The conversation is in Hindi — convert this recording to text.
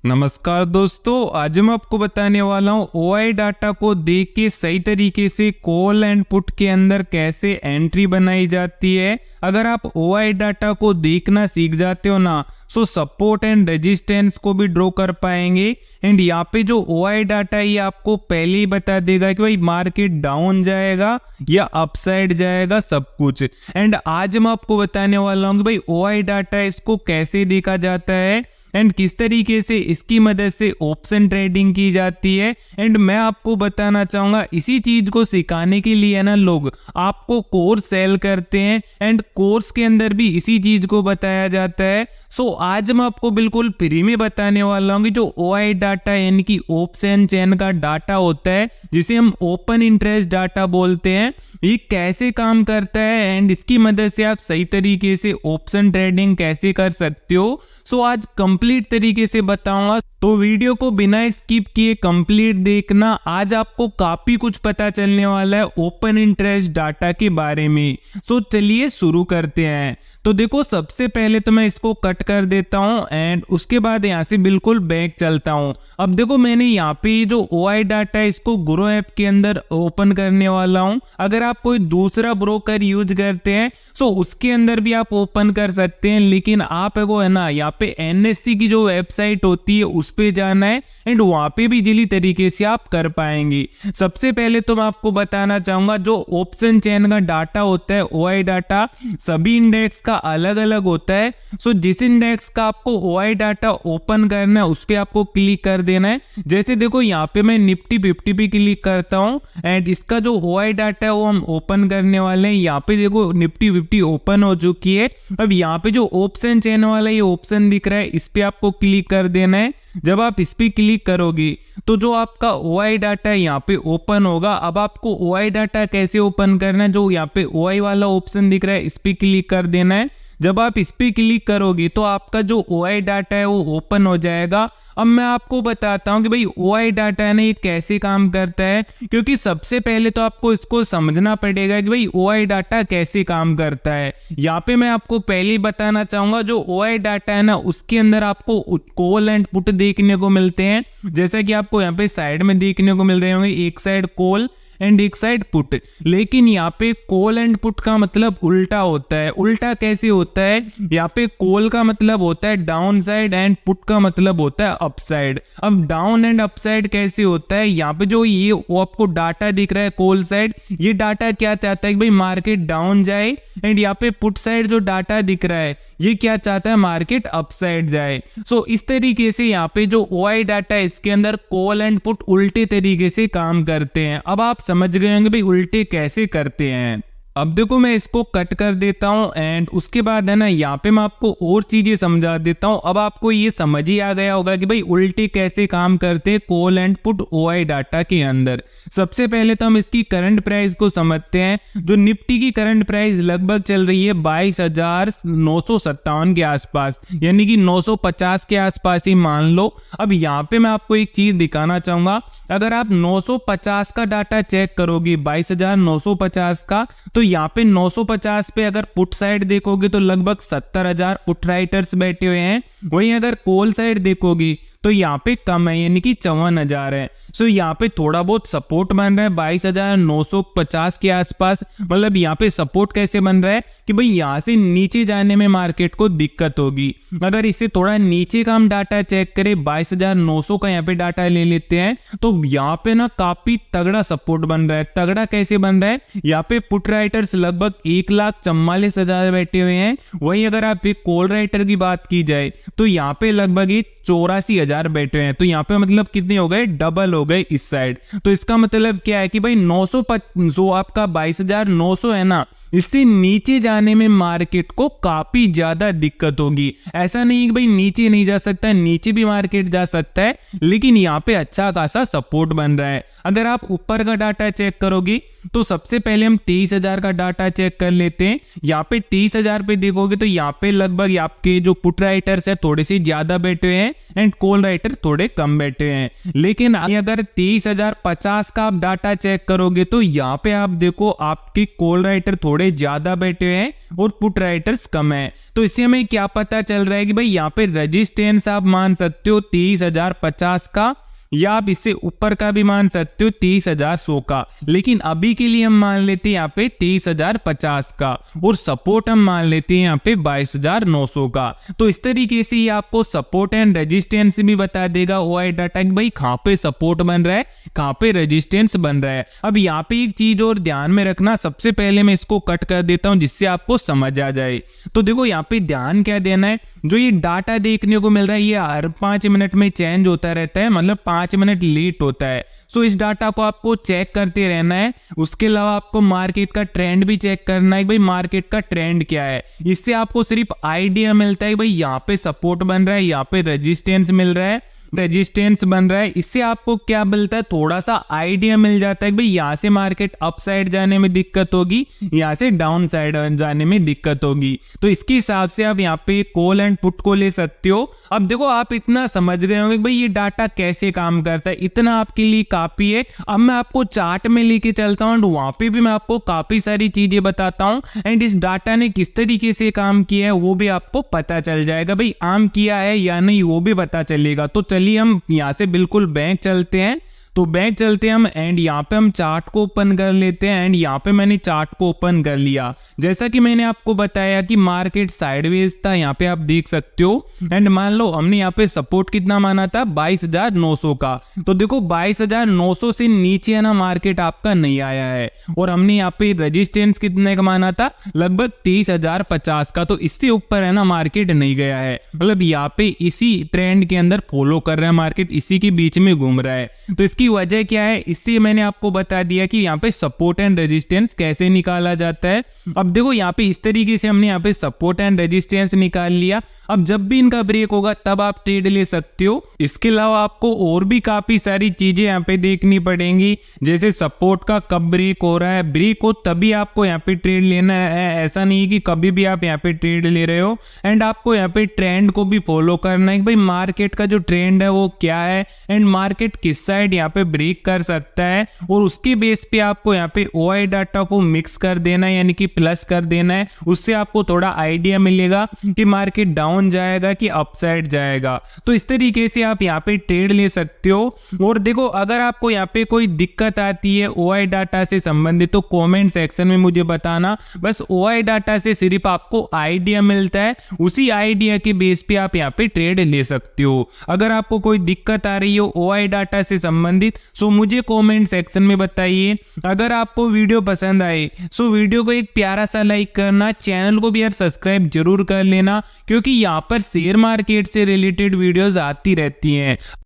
नमस्कार दोस्तों, आज मैं आपको बताने वाला हूँ ओआई डाटा को देख के सही तरीके से कॉल एंड पुट के अंदर कैसे एंट्री बनाई जाती है। अगर आप ओआई डाटा को देखना सीख जाते हो ना, सो सपोर्ट एंड रेजिस्टेंस को भी ड्रॉ कर पाएंगे। एंड यहाँ पे जो ओआई डाटा ये आपको पहले ही बता देगा कि भाई मार्केट डाउन जाएगा या अपसाइड जाएगा, सब कुछ। एंड आज मैं आपको बताने वाला हूँ कि भाई ओआई डाटा इसको कैसे देखा जाता है एंड किस तरीके से इसकी मदद से ऑप्शन ट्रेडिंग की जाती है। एंड मैं आपको बताना चाहूंगा, इसी चीज को सिखाने के लिए ना लोग आपको कोर्स सेल करते हैं एंड कोर्स के अंदर भी इसी चीज को बताया जाता है। सो आज मैं आपको बिल्कुल फ्री में बताने वाला हूँ कि जो ओआई डाटा यानी कि ऑप्शन चेन का डाटा होता है, जिसे हम ओपन इंटरेस्ट डाटा बोलते हैं, ये कैसे काम करता है एंड इसकी मदद से आप सही तरीके से ऑप्शन ट्रेडिंग कैसे कर सकते हो। सो आज कंप्लीट तरीके से बताऊंगा, तो वीडियो को बिना स्किप किए कंप्लीट देखना। आज आपको काफी कुछ पता चलने वाला है ओपन इंटरेस्ट डाटा के बारे में। सो चलिए शुरू करते हैं। तो देखो, सबसे पहले तो मैं इसको कट कर देता हूं एंड उसके बाद यहां से बिल्कुल बैक चलता हूं। अब देखो, मैंने यहाँ पे जो ओआई डाटा है इसको ग्रो ऐप के अंदर ओपन करने वाला हूं। अगर आप कोई दूसरा ब्रोकर यूज करते हैं सो उसके अंदर भी आप ओपन कर सकते हैं, लेकिन आप को है ना यहाँ पे एनएससी की जो वेबसाइट होती है उस पे जाना है एंड वहां पे भी इजीली तरीके से आप कर पाएंगे। सबसे पहले तो मैं आपको बताना चाहूंगा, जो ऑप्शन चेन का डाटा होता है ओआई डाटा, सभी इंडेक्स का अलग अलग होता है। सो जिस इंडेक्स का आपको ओआई डाटा ओपन करना है उस पे आपको क्लिक कर देना है। जैसे देखो, यहाँ पे मैं निफ्टी 50 पे क्लिक करता हूँ एंड इसका जो ओआई डाटा है वो हम ओपन करने वाले हैं। यहाँ पे देखो निफ्टी 50 ओपन हो चुकी है। अब यहाँ पे जो ऑप्शन चेन वाला ये ऑप्शन दिख रहा है, इस पे आपको क्लिक कर देना है। जब आप इस पे क्लिक करोगे तो जो आपका ओआई डाटा है यहाँ पे ओपन होगा। अब आपको ओआई डाटा कैसे ओपन करना है, जो यहाँ पे ओआई वाला ऑप्शन दिख रहा है इस पे क्लिक कर देना है। जब आप इस पे क्लिक करोगे तो आपका जो ओआई डाटा है वो ओपन हो जाएगा। अब मैं आपको बताता हूं कि भाई ओआई डाटा है ना ये कैसे काम करता है, क्योंकि सबसे पहले तो आपको इसको समझना पड़ेगा कि भाई ओआई डाटा कैसे काम करता है। यहाँ पे मैं आपको पहले ही बताना चाहूंगा, जो ओआई डाटा है ना उसके अंदर आपको कॉल एंड पुट देखने को मिलते हैं। जैसा कि आपको यहाँ पे साइड में देखने को मिल रहे होंगे, एक साइड कॉल एंड एक साइड पुट। लेकिन यहाँ पे कॉल एंड पुट का मतलब उल्टा होता है। उल्टा कैसे होता है, यहाँ पे कॉल का मतलब होता है डाउन साइड एंड पुट का मतलब होता है अप साइड। अब डाउन एंड अप साइड कैसे होता है, यहाँ पे जो ये वो आपको डाटा दिख रहा है कॉल साइड, ये डाटा क्या चाहता है कि भाई मार्केट डाउन जाए। एंड यहाँ पे पुट साइड जो डाटा दिख रहा है ये क्या चाहता है, मार्केट अप साइड जाए। सो इस तरीके से यहाँ पे जो ओआई डाटा है इसके अंदर कॉल एंड पुट उल्टे तरीके से काम करते हैं। अब आप समझ गए होंगे भाई उल्टे कैसे करते हैं। अब देखो, मैं इसको कट कर देता हूं एंड उसके बाद है ना यहाँ पे मैं आपको और चीजें समझा देता हूं। अब आपको ये समझ ही आ गया होगा कि भाई उल्टे कैसे काम करते हैं call and put OI data के अंदर। सबसे पहले तो हम इसकी करंट प्राइस को समझते हैं। जो निफ्टी की करंट प्राइस लगभग चल रही है 22,957 के आसपास, यानी कि 950 के आसपास ही मान लो। अब यहाँ पे मैं आपको एक चीज दिखाना चाहूंगा, अगर आप 950 का डाटा चेक करोगे 22,950 का, तो यहाँ पे 950 पे अगर पुट साइड देखोगे तो लगभग 70,000 पुट राइटर्स बैठे हुए हैं। वहीं अगर कॉल साइड देखोगे तो यहाँ पे कम है, यानी कि 54,000 है। सो यहाँ पे थोड़ा बहुत सपोर्ट बन रहा है 22,950 के आसपास। मतलब यहाँ पे सपोर्ट कैसे बन रहा है कि भाई यहाँ से नीचे जाने में मार्केट को दिक्कत होगी। अगर इससे थोड़ा नीचे का हम डाटा चेक करें, 22,900 का यहाँ पे डाटा ले लेते हैं, तो यहाँ पे ना काफी तगड़ा सपोर्ट बन रहा है। तगड़ा कैसे बन रहा है, यहाँ पे पुट राइटर्स लगभग 1,44,000 बैठे हुए हैं। वहीं अगर आप एक कॉल राइटर की बात की जाए तो यहाँ पे लगभग 84,000 बैठे हैं। तो यहाँ पे मतलब कितने हो गए, डबल हो गए इस साइड। तो इसका मतलब क्या है कि भाई 900 जो आपका 22,900 है ना, इससे नीचे जाने में मार्केट को काफी ज्यादा दिक्कत होगी। ऐसा नहीं कि भाई नीचे नहीं जा सकता, नीचे भी मार्केट जा सकता है, लेकिन यहाँ पे अच्छा खासा सपोर्ट बन रहा है। अगर आप ऊपर का डाटा चेक करोगे तो सबसे पहले हम 23,000 का डाटा चेक कर लेते हैं। यहाँ पे 23,000 पे देखोगे तो यहाँ पे लगभग आपके जो पुट राइटर्स है थोड़े से ज्यादा बैठे हैं एंड कॉल राइटर थोड़े कम बैठे हैं। लेकिन अगर 23,050 का आप डाटा चेक करोगे तो यहाँ पे आप देखो आपके कॉल राइटर थोड़े ज्यादा बैठे हैं और पुट राइटर्स कम है। तो इससे हमें क्या पता चल रहा है कि भाई यहाँ पे रेजिस्टेंस आप मान सकते हो 23,050 का, या आप इससे ऊपर का भी मान सकते हो 30,100 का, लेकिन अभी के लिए हम मान लेते हैं यहाँ पे 23,050 का, और सपोर्ट हम मान लेते हैं यहाँ पे 22,900 का। तो इस तरीके से ये आपको सपोर्ट एंड रेजिस्टेंस भी बता देगा OI डाटा कि भाई कहाँ पे सपोर्ट बन रहा है, कहाँ पे रेजिस्टेंस बन रहा है। अब यहाँ पे एक चीज और ध्यान में रखना, सबसे पहले मैं इसको कट कर देता हूँ जिससे आपको समझ आ जाए। तो देखो यहाँ पे ध्यान क्या देना है, जो ये डाटा देखने को मिल रहा है ये हर 5 मिनट में चेंज होता रहता है, मतलब 5 मिनट लेट होता है। सो इस डाटा को आपको चेक करते रहना है। उसके अलावा आपको मार्केट का ट्रेंड भी चेक करना है कि भाई मार्केट का ट्रेंड क्या है। इससे आपको सिर्फ आइडिया मिलता है कि भाई यहाँ पे सपोर्ट बन रहा है, यहाँ पे रेजिस्टेंस मिल रहा है, रेजिस्टेंस बन रहा है। इससे आपको क्या मिलता है, थोड़ा सा आइडिया मिल जाता है कि भाई यहाँ से मार्केट अप साइड जाने में दिक्कत होगी, यहाँ से डाउन साइड जाने में दिक्कत होगी। तो इसके हिसाब से आप यहाँ पे कॉल एंड पुट को ले सकते हो। अब देखो आप इतना समझ गए होंगे कि भाई ये डाटा कैसे काम करता है, इतना आपके लिए काफी है। अब मैं आपको चार्ट में लेके चलता हूँ, वहां पे भी मैं आपको काफी सारी चीजें बताता हूँ एंड इस डाटा ने किस तरीके से काम किया है वो भी आपको पता चल जाएगा। भाई काम किया है या नहीं वो भी पता चलेगा। तो चलिए हम यहाँ से बिल्कुल बैंक चलते हैं। तो बैंक चलते हैं हम एंड यहाँ पे हम चार्ट को ओपन कर लेते हैं एंड यहाँ पे मैंने चार्ट को ओपन कर लिया। जैसा कि मैंने आपको बताया कि मार्केट साइडवेज था, यहाँ पे आप देख सकते हो। एंड मान लो हमने यहाँ पे सपोर्ट कितना माना था, 22,900 का। तो देखो 22,900 से नीचे है ना मार्केट आपका नहीं आया है, और हमने यहाँ पे रेजिस्टेंस कितने का माना था, लगभग 30,050 का। तो इससे ऊपर है ना मार्केट नहीं गया है, मतलब यहाँ पे इसी ट्रेंड के अंदर फॉलो कर रहा है मार्केट, इसी के बीच में घूम रहा है। तो इसकी वजह क्या है, इससे मैंने आपको बता दिया कि यहाँ पे सपोर्ट एंड रेजिस्टेंस कैसे निकाला जाता है। अब देखो यहाँ पे इस तरीके से हमने यहाँ पे सपोर्ट एंड रेजिस्टेंस निकाल लिया। अब जब भी इनका ब्रेक होगा तब आप ट्रेड ले सकते हो। इसके अलावा आपको और भी काफी सारी चीजें यहाँ पे देखनी पड़ेंगी, जैसे सपोर्ट का कब ब्रेक हो रहा है, ब्रेक हो तभी आपको यहाँ पे ट्रेड लेना है, ऐसा नहीं है कि कभी भी आप यहाँ पे ट्रेड ले रहे हो। एंड आपको यहाँ पे ट्रेंड को भी फॉलो करना है कि भाई मार्केट का जो ट्रेंड है वो क्या है एंड मार्केट किस साइड यहाँ पे ब्रेक कर सकता है, और उसके बेस पे आपको यहाँ पे OI डाटा को मिक्स कर देना है, यानी कि प्लस कर देना है। उससे आपको थोड़ा आइडिया मिलेगा कि मार्केट डाउन जाएगा कि अपसाइड जाएगा। तो इस तरीके से आप यहाँ पे ट्रेड ले सकते हो। और देखो अगर आपको यहाँ पे कोई दिक्कत आती है OI डाटा से संबंधित तो कमेंट सेक्शन में मुझे बताना। बस OI डाटा से सिर्फ आपको आइडिया मिलता है, उसी आइडिया के बेस पे आप यहाँ पे ट्रेड ले सकते हो। अगर आपको कोई दिक्कत आ रही हो OI डाटा से संबंधित सो मुझे कमेंट सेक्शन में बताइए। अगर आपको वीडियो पसंद आए सो वीडियो को एक प्यारा सा लाइक करना, चैनल को भी यार सब्सक्राइब जरूर कर लेना, क्योंकि यहाँ पर शेयर मार्केट से रिलेटेड वीडियोस आती रहती हैं।